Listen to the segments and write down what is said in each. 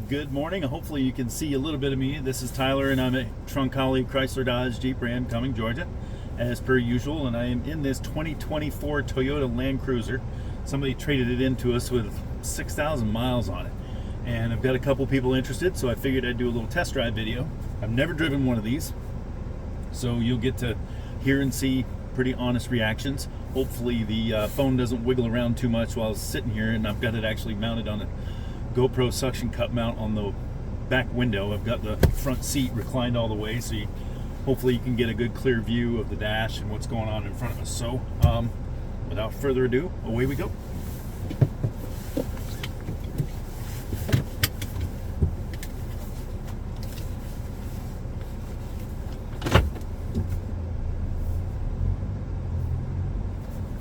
Good morning. Hopefully you can see a little bit of me. This is Tyler and I'm at Troncalli Chrysler Dodge Jeep Ram Cumming, Georgia, as per usual, and I am in this 2024 Toyota Land Cruiser. Somebody traded it into us with 6,000 miles on it, and I've got a couple people interested, so I figured I'd do a little test drive video. I've never driven one of these, so you'll get to hear and see pretty honest reactions. Hopefully the phone doesn't wiggle around too much while it's sitting here, and I've got it actually mounted on a GoPro suction cup mount on the back window. I've got the front seat reclined all the way, so hopefully you can get a good clear view of the dash and what's going on in front of us. So without further ado, away we go.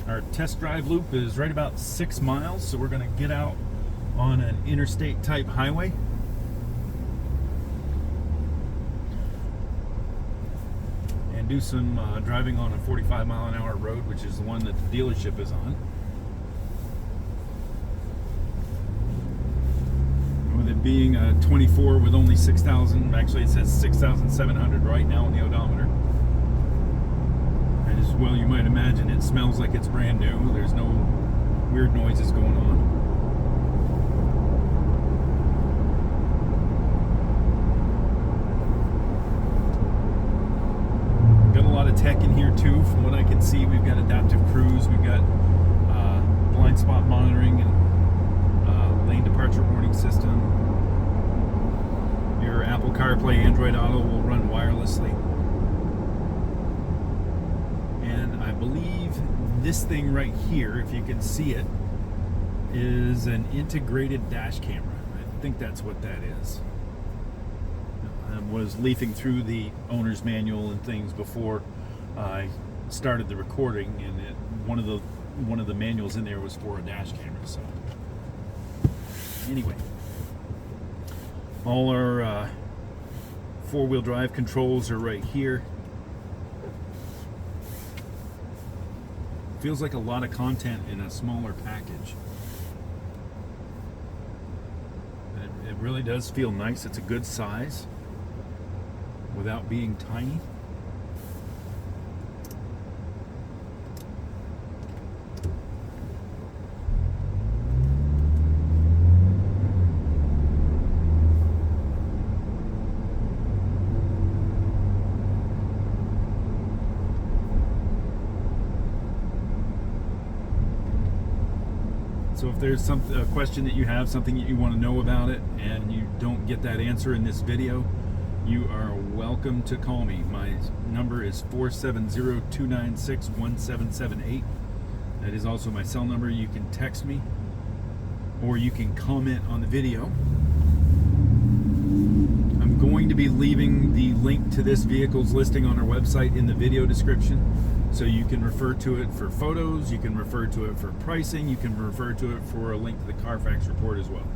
Our test drive loop is right about 6 miles, so we're going to get out on an interstate type highway. And do some driving on a 45-mile-an-hour road, which is the one that the dealership is on. With it being a 24 with only 6,000, actually it says 6,700 right now on the odometer. And as well you might imagine, it smells like it's brand new. There's no weird noises going on. Tech in here too. From what I can see, we've got adaptive cruise, we've got blind spot monitoring and lane departure warning system. Your Apple CarPlay, Android Auto will run wirelessly. And I believe this thing right here, if you can see it, is an integrated dash camera. I think that's what that is. I was leafing through the owner's manual and things before I started the recording, and one of the manuals in there was for a dash camera. So anyway, all our four-wheel drive controls are right here. Feels like a lot of content in a smaller package. It really does feel nice. It's a good size without being tiny. So if there's a question that you have, something that you want to know about it, and you don't get that answer in this video, you are welcome to call me. My number is 470-296-1778. That is also my cell number. You can text me, or you can comment on the video. I'm going to be leaving the link to this vehicle's listing on our website in the video description, so you can refer to it for photos, you can refer to it for pricing, you can refer to it for a link to the Carfax report as well.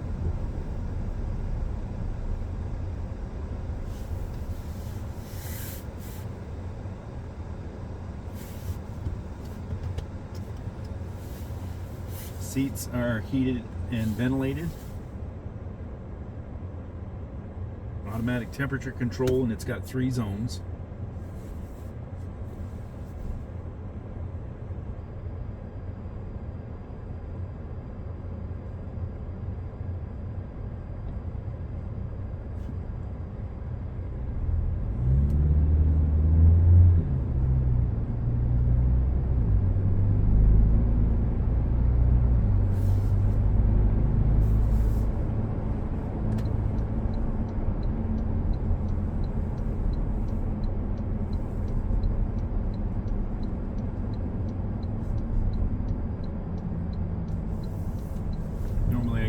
Seats are heated and ventilated. Automatic temperature control, and it's got 3 zones.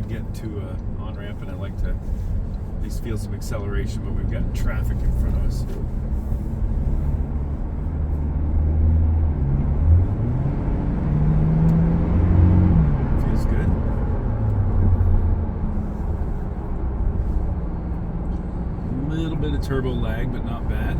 Get to an on-ramp and I like to at least feel some acceleration, but we've got traffic in front of us. Feels good. A little bit of turbo lag, but not bad.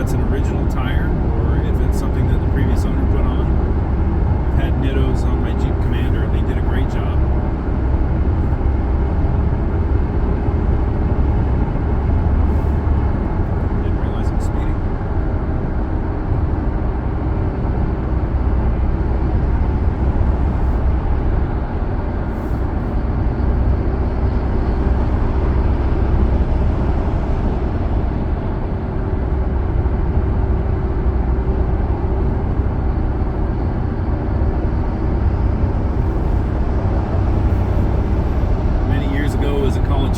it's an original tire or if it's something that the previous owner put on. I've had Nittos on my Jeep Commander and they did a great job. Didn't realize I'm speeding.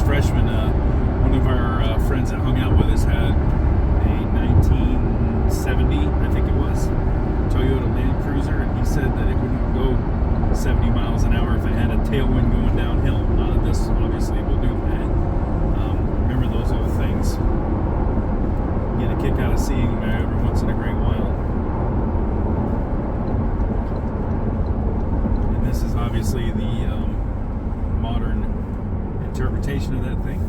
Freshman, one of our friends that hung out with us had a 1970, I think it was, Toyota Land Cruiser, and he said that it wouldn't go 70 miles an hour if it had a tailwind going downhill. This obviously will do that. Remember those old things. Get a kick out of seeing them every once in a great while. And this is obviously the modern interpretation of that thing.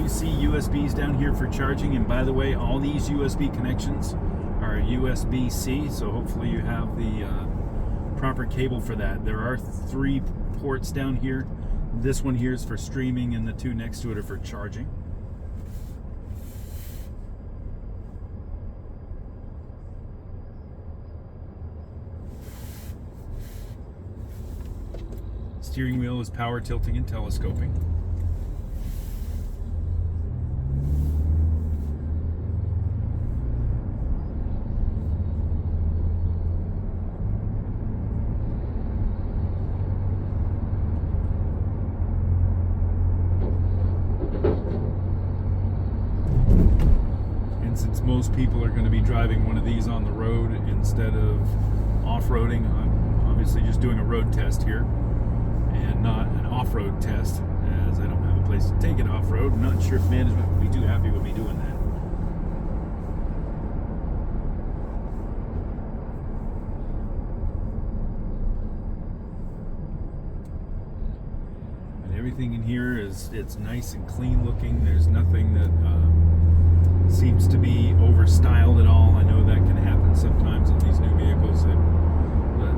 See USBs down here for charging, and by the way, all these USB connections are USB-C, so hopefully you have the proper cable for that. There are 3 ports down here. This one here is for streaming and the 2 next to it are for charging. Steering wheel is power tilting and telescoping. Since most people are going to be driving one of these on the road instead of off-roading, I'm obviously just doing a road test here and not an off-road test, as I don't have a place to take it off-road. I'm not sure if management would be too happy with me doing that. And everything in here it's nice and clean looking. There's nothing that seems to be over-styled at all. I know that can happen sometimes on these new vehicles, that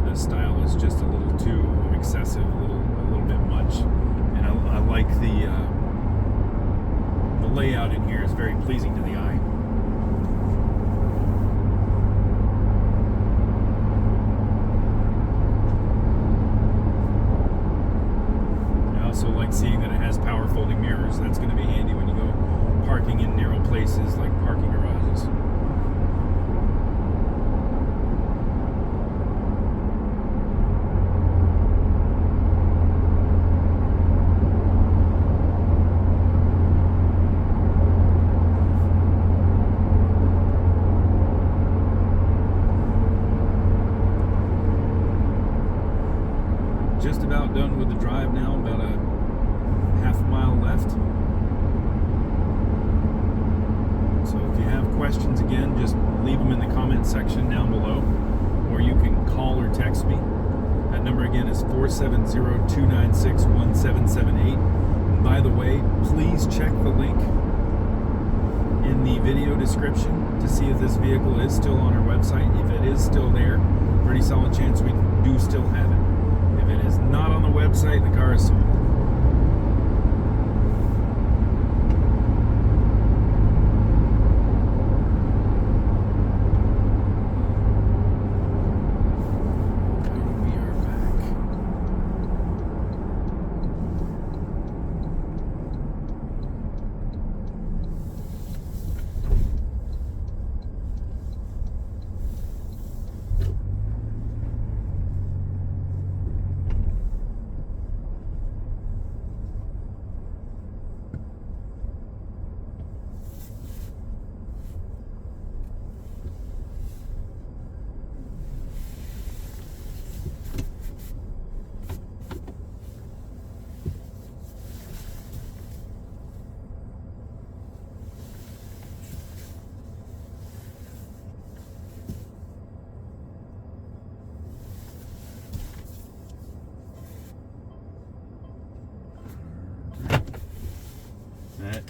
the style is just a little too excessive, a little bit much. And I like the layout in here is very pleasing to the eye. I also like seeing that it has power folding mirrors. That's going to be handy when you go parking in narrow places like parking garages. Just about done with the drive now, about a half mile left. So if you have questions, again, just leave them in the comment section down below, or you can call or text me. That number again is 470-296-1778. And by the way, please check the link in the video description to see if this vehicle is still on our website. If it is still there, pretty solid chance we do still have it. If it is not on the website, the car is sold.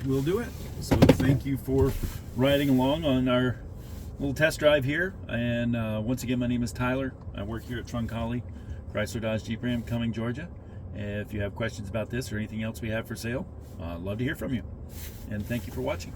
we'll do it. So thank you for riding along on our little test drive here. And once again, my name is Tyler. I work here at Troncalli, Chrysler Dodge Jeep Ram, Cumming, Georgia. If you have questions about this or anything else we have for sale, I'd love to hear from you. And thank you for watching.